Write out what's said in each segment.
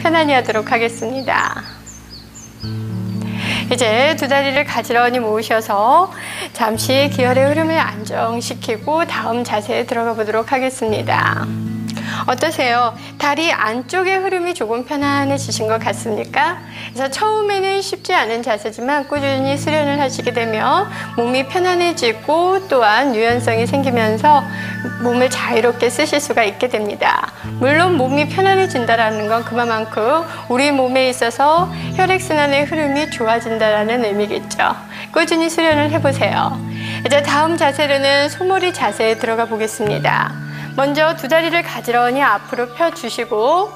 편안히 하도록 하겠습니다. 이제 두 다리를 가지런히 모으셔서 잠시 기혈의 흐름을 안정시키고 다음 자세에 들어가 보도록 하겠습니다. 어떠세요? 다리 안쪽의 흐름이 조금 편안해지신 것 같습니까? 그래서 처음에는 쉽지 않은 자세지만 꾸준히 수련을 하시게 되면 몸이 편안해지고 또한 유연성이 생기면서 몸을 자유롭게 쓰실 수가 있게 됩니다. 물론 몸이 편안해진다는 건 그만큼 우리 몸에 있어서 혈액순환의 흐름이 좋아진다는 의미겠죠. 꾸준히 수련을 해보세요. 이제 다음 자세로는 소머리 자세에 들어가 보겠습니다. 먼저 두 다리를 가지런히 앞으로 펴주시고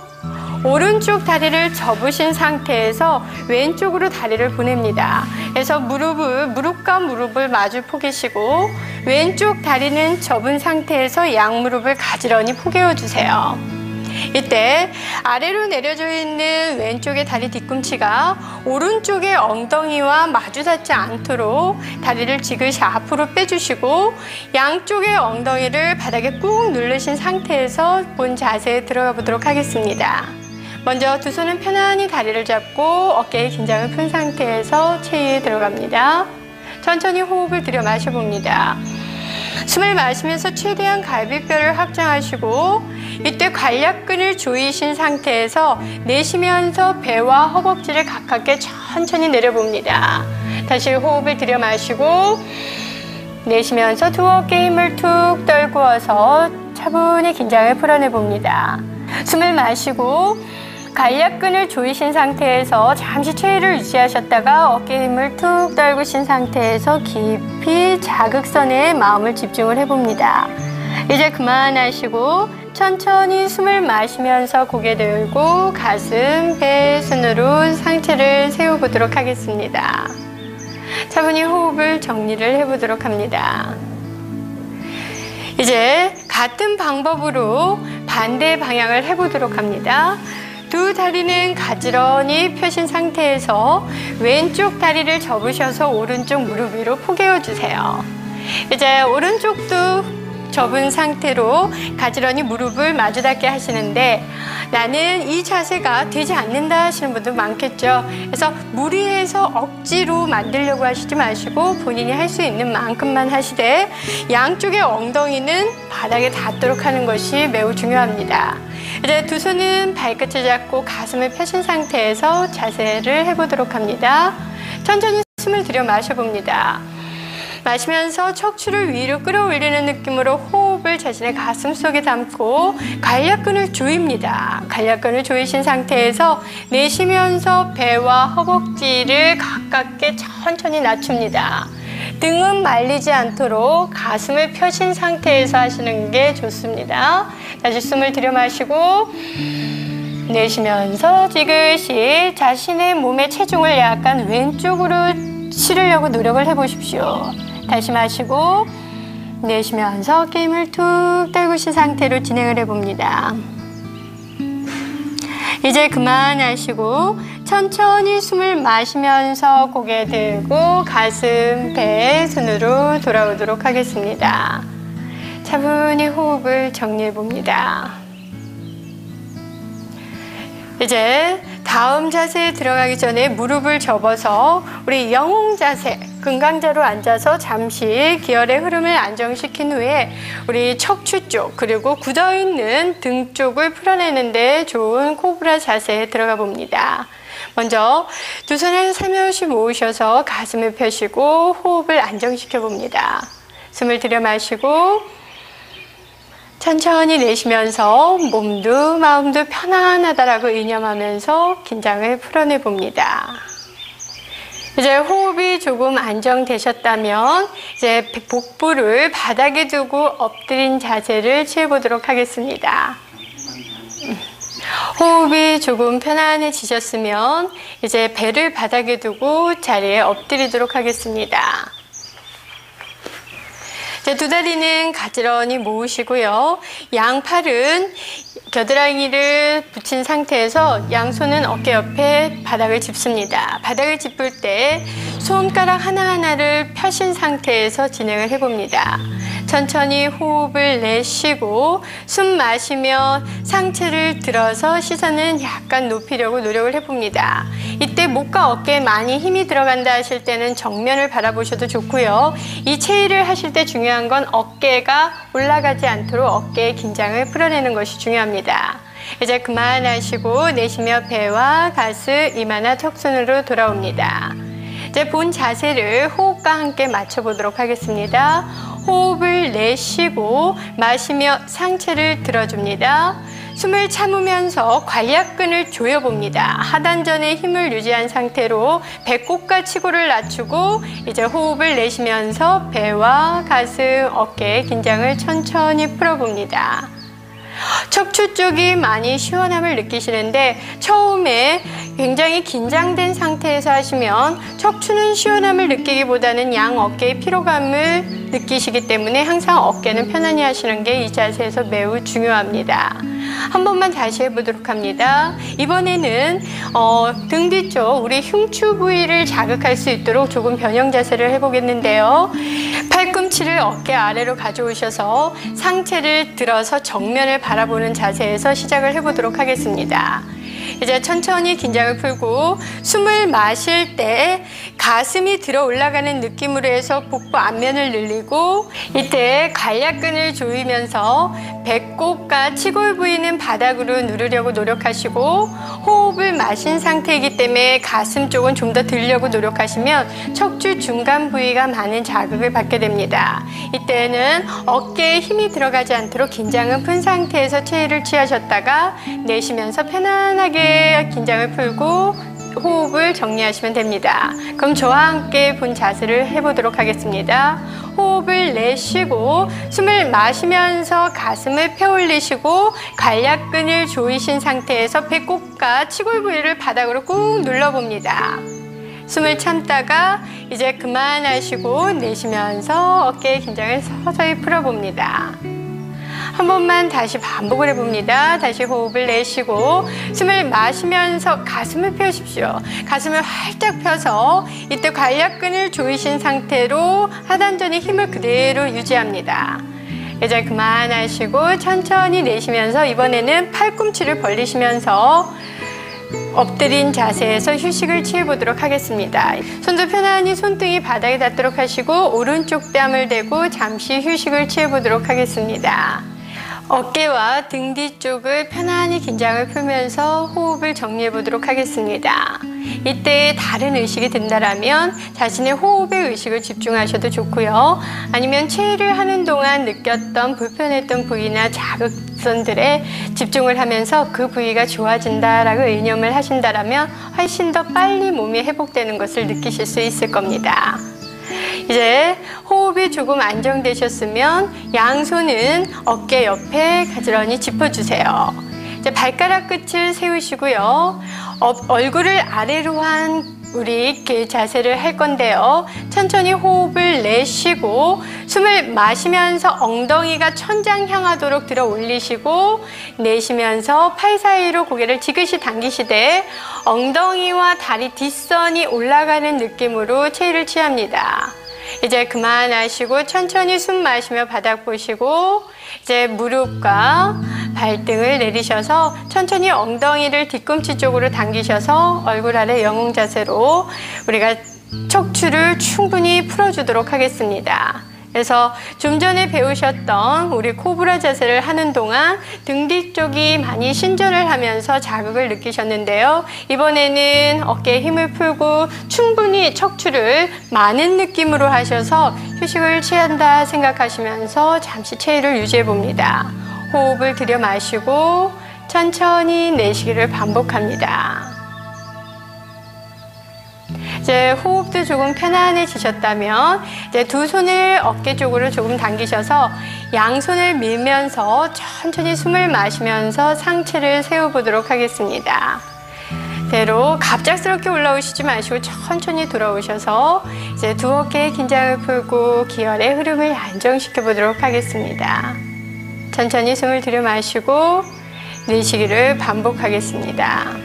오른쪽 다리를 접으신 상태에서 왼쪽으로 다리를 보냅니다. 그래서 무릎과 무릎을 마주 포개시고 왼쪽 다리는 접은 상태에서 양무릎을 가지런히 포개어 주세요. 이때 아래로 내려져 있는 왼쪽의 다리 뒤꿈치가 오른쪽의 엉덩이와 마주 닿지 않도록 다리를 지그시 앞으로 빼주시고 양쪽의 엉덩이를 바닥에 꾹 누르신 상태에서 본 자세에 들어가 보도록 하겠습니다. 먼저 두 손은 편안히 다리를 잡고 어깨에 긴장을 푼 상태에서 체위에 들어갑니다. 천천히 호흡을 들여 마셔봅니다. 숨을 마시면서 최대한 갈비뼈를 확장하시고 이때 관략근을 조이신 상태에서 내쉬면서 배와 허벅지를 가깝게 천천히 내려봅니다. 다시 호흡을 들여 마시고 내쉬면서 두 어깨에 힘을 툭 떨구어서 차분히 긴장을 풀어내봅니다. 숨을 마시고 관략근을 조이신 상태에서 잠시 체위를 유지하셨다가 어깨에 힘을 툭 떨구신 상태에서 깊이 자극선에 마음을 집중을 해봅니다. 이제 그만하시고 천천히 숨을 마시면서 고개 들고 가슴, 배, 손으로 상체를 세워보도록 하겠습니다. 차분히 호흡을 정리를 해보도록 합니다. 이제 같은 방법으로 반대 방향을 해보도록 합니다. 두 다리는 가지런히 펴신 상태에서 왼쪽 다리를 접으셔서 오른쪽 무릎 위로 포개어 주세요. 이제 오른쪽도 접은 상태로 가지런히 무릎을 마주 닿게 하시는데 나는 이 자세가 되지 않는다 하시는 분도 많겠죠. 그래서 무리해서 억지로 만들려고 하시지 마시고 본인이 할 수 있는 만큼만 하시되 양쪽의 엉덩이는 바닥에 닿도록 하는 것이 매우 중요합니다. 이제 두 손은 발끝을 잡고 가슴을 펴신 상태에서 자세를 해보도록 합니다. 천천히 숨을 들여 마셔봅니다. 마시면서 척추를 위로 끌어올리는 느낌으로 호흡을 자신의 가슴 속에 담고 관략근을 조입니다. 관략근을 조이신 상태에서 내쉬면서 배와 허벅지를 가깝게 천천히 낮춥니다. 등은 말리지 않도록 가슴을 펴신 상태에서 하시는 게 좋습니다. 다시 숨을 들여 마시고 내쉬면서 지그시 자신의 몸의 체중을 약간 왼쪽으로 실으려고 노력을 해보십시오. 다시 마시고 내쉬면서 어깨 힘을 툭 떨구신 상태로 진행을 해봅니다. 이제 그만하시고 천천히 숨을 마시면서 고개 들고 가슴, 배, 손으로 돌아오도록 하겠습니다. 차분히 호흡을 정리해 봅니다. 이제 다음 자세에 들어가기 전에 무릎을 접어서 우리 영웅 자세, 금강자로 앉아서 잠시 기혈의 흐름을 안정시킨 후에 우리 척추 쪽 그리고 굳어있는 등 쪽을 풀어내는 데 좋은 코브라 자세에 들어가 봅니다. 먼저 두 손을 살며시 모으셔서 가슴을 펴시고 호흡을 안정시켜 봅니다. 숨을 들여 마시고 천천히 내쉬면서 몸도 마음도 편안하다라고 이념하면서 긴장을 풀어내 봅니다. 이제 호흡이 조금 안정되셨다면 이제 복부를 바닥에 두고 엎드린 자세를 취해보도록 하겠습니다. 호흡이 조금 편안해지셨으면 이제 배를 바닥에 두고 자리에 엎드리도록 하겠습니다. 두 다리는 가지런히 모으시고요. 양팔은 겨드랑이를 붙인 상태에서 양손은 어깨 옆에 바닥을 짚습니다. 바닥을 짚을 때 손가락 하나하나를 펴신 상태에서 진행을 해봅니다. 천천히 호흡을 내쉬고 숨 마시며 상체를 들어서 시선은 약간 높이려고 노력을 해봅니다. 이때 목과 어깨에 많이 힘이 들어간다 하실 때는 정면을 바라보셔도 좋고요. 이 체위를 하실 때 중요한 건 어깨가 올라가지 않도록 어깨의 긴장을 풀어내는 것이 중요합니다. 이제 그만하시고 내쉬며 배와 가슴, 이마나 턱선으로 돌아옵니다. 이제 본 자세를 호흡과 함께 맞춰보도록 하겠습니다. 호흡을 내쉬고 마시며 상체를 들어줍니다. 숨을 참으면서 관략근을 조여봅니다. 하단전에 힘을 유지한 상태로 배꼽과 치고를 낮추고 이제 호흡을 내쉬면서 배와 가슴, 어깨의 긴장을 천천히 풀어봅니다. 척추 쪽이 많이 시원함을 느끼시는데 처음에 굉장히 긴장된 상태에서 하시면 척추는 시원함을 느끼기보다는 양 어깨의 피로감을 느끼시기 때문에 항상 어깨는 편안히 하시는 게 이 자세에서 매우 중요합니다. 한 번만 다시 해보도록 합니다. 이번에는 등 뒤쪽 우리 흉추 부위를 자극할 수 있도록 조금 변형 자세를 해보겠는데요. 팔꿈치를 어깨 아래로 가져오셔서 상체를 들어서 정면을 바라보는 자세에서 시작을 해보도록 하겠습니다. 이제 천천히 긴장을 풀고 숨을 마실 때 가슴이 들어 올라가는 느낌으로 해서 복부 앞면을 늘리고 이때 관략근을 조이면서 배꼽과 치골 부위는 바닥으로 누르려고 노력하시고 호흡을 마신 상태이기 때문에 가슴 쪽은 좀 더 들려고 노력하시면 척추 중간 부위가 많은 자극을 받게 됩니다. 이때는 어깨에 힘이 들어가지 않도록 긴장은 푼 상태에서 체위를 취하셨다가 내쉬면서 편안하게 긴장을 풀고 호흡을 정리하시면 됩니다. 그럼 저와 함께 본 자세를 해보도록 하겠습니다. 호흡을 내쉬고 숨을 마시면서 가슴을 펴 올리시고 관략근을 조이신 상태에서 배꼽과 치골 부위를 바닥으로 꾹 눌러봅니다. 숨을 참다가 이제 그만하시고 내쉬면서 어깨의 긴장을 서서히 풀어봅니다. 한 번만 다시 반복을 해봅니다. 다시 호흡을 내쉬고 숨을 마시면서 가슴을 펴십시오. 가슴을 활짝 펴서 이때 관략근을 조이신 상태로 하단전의 힘을 그대로 유지합니다. 이제 그만하시고 천천히 내쉬면서 이번에는 팔꿈치를 벌리시면서 엎드린 자세에서 휴식을 취해보도록 하겠습니다. 손도 편안히 손등이 바닥에 닿도록 하시고 오른쪽 뺨을 대고 잠시 휴식을 취해보도록 하겠습니다. 어깨와 등 뒤쪽을 편안히 긴장을 풀면서 호흡을 정리해 보도록 하겠습니다. 이때 다른 의식이 든다라면 자신의 호흡에 의식을 집중하셔도 좋고요. 아니면 체위를 하는 동안 느꼈던 불편했던 부위나 자극선들에 집중을 하면서 그 부위가 좋아진다라고 의념을 하신다라면 훨씬 더 빨리 몸이 회복되는 것을 느끼실 수 있을 겁니다. 이제 호흡이 조금 안정되셨으면 양손은 어깨 옆에 가지런히 짚어주세요. 이제 발가락 끝을 세우시고요. 얼굴을 아래로 한 우리 이렇게 자세를 할 건데요. 천천히 호흡을 내쉬고 숨을 마시면서 엉덩이가 천장 향하도록 들어 올리시고 내쉬면서 팔 사이로 고개를 지그시 당기시되 엉덩이와 다리 뒷선이 올라가는 느낌으로 체위를 취합니다. 이제 그만하시고 천천히 숨 마시며 바닥 보시고 이제 무릎과 발등을 내리셔서 천천히 엉덩이를 뒤꿈치 쪽으로 당기셔서 얼굴 아래 영웅 자세로 우리가 척추를 충분히 풀어주도록 하겠습니다. 그래서 좀 전에 배우셨던 우리 코브라 자세를 하는 동안 등 뒤쪽이 많이 신전을 하면서 자극을 느끼셨는데요. 이번에는 어깨에 힘을 풀고 충분히 척추를 많은 느낌으로 하셔서 휴식을 취한다 생각하시면서 잠시 체위를 유지해 봅니다. 호흡을 들여 마시고 천천히 내쉬기를 반복합니다. 이제 호흡도 조금 편안해지셨다면 이제 두 손을 어깨 쪽으로 조금 당기셔서 양손을 밀면서 천천히 숨을 마시면서 상체를 세워보도록 하겠습니다. 대로 갑작스럽게 올라오시지 마시고 천천히 돌아오셔서 이제 두 어깨의 긴장을 풀고 기혈의 흐름을 안정시켜 보도록 하겠습니다. 천천히 숨을 들여 마시고 내쉬기를 반복하겠습니다.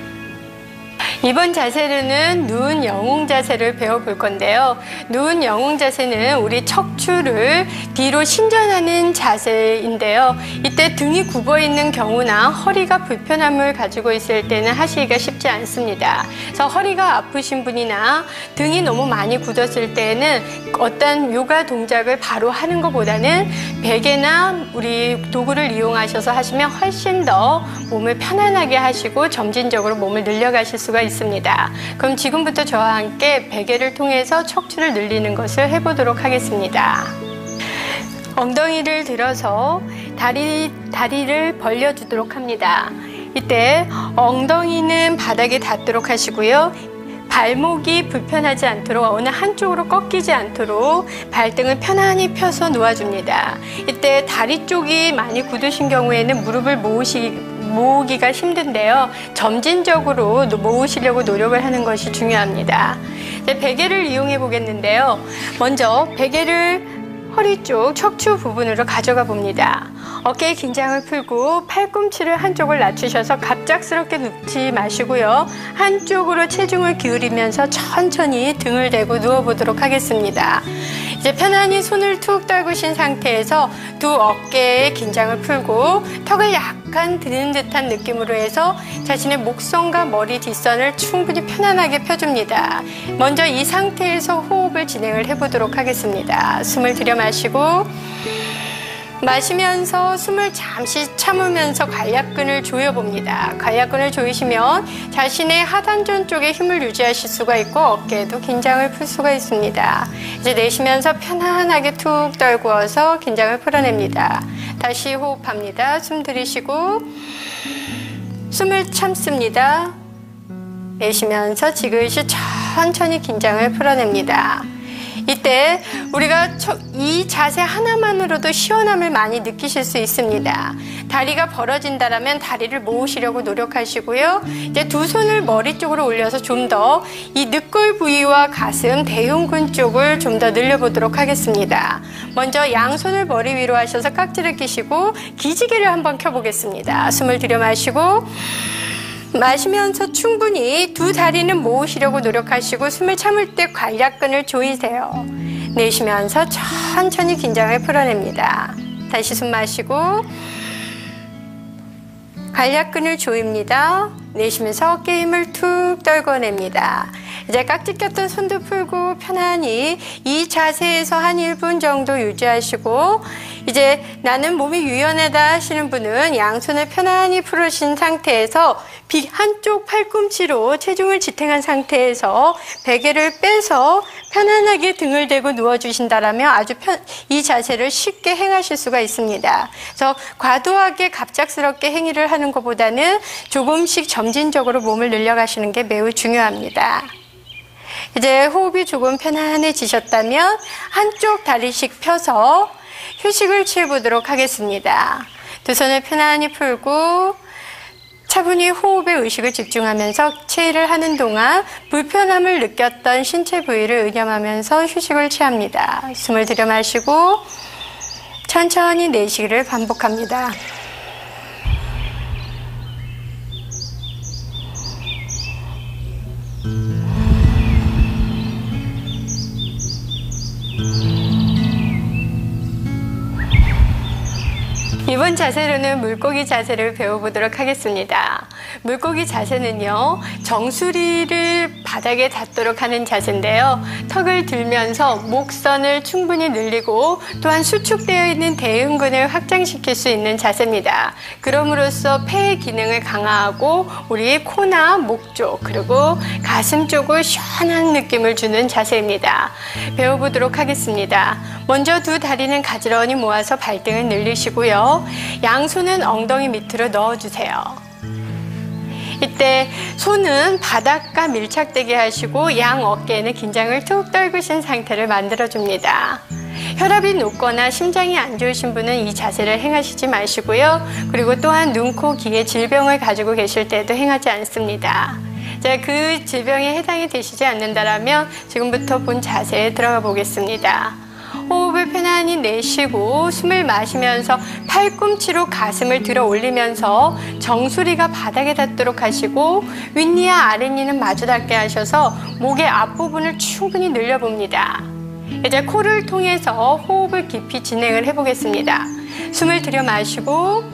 이번 자세로는 누운 영웅 자세를 배워볼 건데요. 누운 영웅 자세는 우리 척추를 뒤로 신전하는 자세인데요. 이때 등이 굽어 있는 경우나 허리가 불편함을 가지고 있을 때는 하시기가 쉽지 않습니다. 그래서 허리가 아프신 분이나 등이 너무 많이 굳었을 때는 어떤 요가 동작을 바로 하는 것보다는 베개나 우리 도구를 이용하셔서 하시면 훨씬 더 몸을 편안하게 하시고 점진적으로 몸을 늘려가실 수가 있습니다. 그럼 지금부터 저와 함께 베개를 통해서 척추를 늘리는 것을 해보도록 하겠습니다. 엉덩이를 들어서 다리를 벌려주도록 합니다. 이때 엉덩이는 바닥에 닿도록 하시고요. 발목이 불편하지 않도록 어느 한쪽으로 꺾이지 않도록 발등을 편안히 펴서 놓아줍니다. 이때 다리 쪽이 많이 굳으신 경우에는 무릎을 모으기가 힘든데요. 점진적으로 모으시려고 노력을 하는 것이 중요합니다. 이제 베개를 이용해 보겠는데요. 먼저 베개를 허리 쪽 척추 부분으로 가져가 봅니다. 어깨의 긴장을 풀고 팔꿈치를 한쪽을 낮추셔서 갑작스럽게 눕지 마시고요. 한쪽으로 체중을 기울이면서 천천히 등을 대고 누워보도록 하겠습니다. 이제 편안히 손을 툭 떨구신 상태에서 두 어깨의 긴장을 풀고 턱을 약간 드는 듯한 느낌으로 해서 자신의 목선과 머리 뒷선을 충분히 편안하게 펴줍니다. 먼저 이 상태에서 호흡을 진행을 해보도록 하겠습니다. 숨을 들여 마시고 마시면서 숨을 잠시 참으면서 관략근을 조여봅니다. 관략근을 조이시면 자신의 하단전 쪽에 힘을 유지하실 수가 있고 어깨에도 긴장을 풀 수가 있습니다. 이제 내쉬면서 편안하게 툭 떨구어서 긴장을 풀어냅니다. 다시 호흡합니다. 숨 들이쉬고 숨을 참습니다. 내쉬면서 지그시 천천히 긴장을 풀어냅니다. 이때 우리가 이 자세 하나만으로도 시원함을 많이 느끼실 수 있습니다. 다리가 벌어진다면 다리를 모으시려고 노력하시고요. 이제 두 손을 머리 쪽으로 올려서 좀 더 이 늑골 부위와 가슴, 대흉근 쪽을 좀 더 늘려보도록 하겠습니다. 먼저 양손을 머리 위로 하셔서 깍지를 끼시고 기지개를 한번 켜보겠습니다. 숨을 들여 마시고 마시면서 충분히 두 다리는 모으시려고 노력하시고 숨을 참을 때 관략근을 조이세요. 내쉬면서 천천히 긴장을 풀어냅니다. 다시 숨 마시고 관략근을 조입니다. 내쉬면서 어깨 힘을 툭 떨궈냅니다. 이제 깍지 꼈던 손도 풀고 편안히 이 자세에서 한 1분 정도 유지하시고 이제 나는 몸이 유연하다 하시는 분은 양손을 편안히 풀으신 상태에서 한쪽 팔꿈치로 체중을 지탱한 상태에서 베개를 빼서 편안하게 등을 대고 누워주신다면 아주 이 자세를 쉽게 행하실 수가 있습니다. 그래서 과도하게 갑작스럽게 행위를 하는 것보다는 조금씩 점진적으로 몸을 늘려가시는 게 매우 중요합니다. 이제 호흡이 조금 편안해지셨다면 한쪽 다리씩 펴서 휴식을 취해보도록 하겠습니다. 두 손을 편안히 풀고 차분히 호흡에 의식을 집중하면서 체의를 하는 동안 불편함을 느꼈던 신체 부위를 의념하면서 휴식을 취합니다. 숨을 들여 마시고 천천히 내쉬기를 반복합니다. 이번 자세로는 물고기 자세를 배워보도록 하겠습니다. 물고기 자세는요, 정수리를 바닥에 닿도록 하는 자세인데요. 턱을 들면서 목선을 충분히 늘리고 또한 수축되어 있는 대흉근을 확장시킬 수 있는 자세입니다. 그럼으로써 폐의 기능을 강화하고 우리 코나 목 쪽 그리고 가슴 쪽을 시원한 느낌을 주는 자세입니다. 배워보도록 하겠습니다. 먼저 두 다리는 가지런히 모아서 발등을 늘리시고요. 양손은 엉덩이 밑으로 넣어주세요. 이때 손은 바닥과 밀착되게 하시고 양 어깨에는 긴장을 툭 떨구신 상태를 만들어줍니다. 혈압이 높거나 심장이 안 좋으신 분은 이 자세를 행하시지 마시고요. 그리고 또한 눈, 코, 귀의 질병을 가지고 계실 때도 행하지 않습니다. 자, 그 질병에 해당이 되시지 않는다면 지금부터 본 자세에 들어가 보겠습니다. 호흡을 편안히 내쉬고 숨을 마시면서 팔꿈치로 가슴을 들어 올리면서 정수리가 바닥에 닿도록 하시고 윗니와 아랫니는 마주 닿게 하셔서 목의 앞부분을 충분히 늘려봅니다. 이제 코를 통해서 호흡을 깊이 진행을 해보겠습니다. 숨을 들여 마시고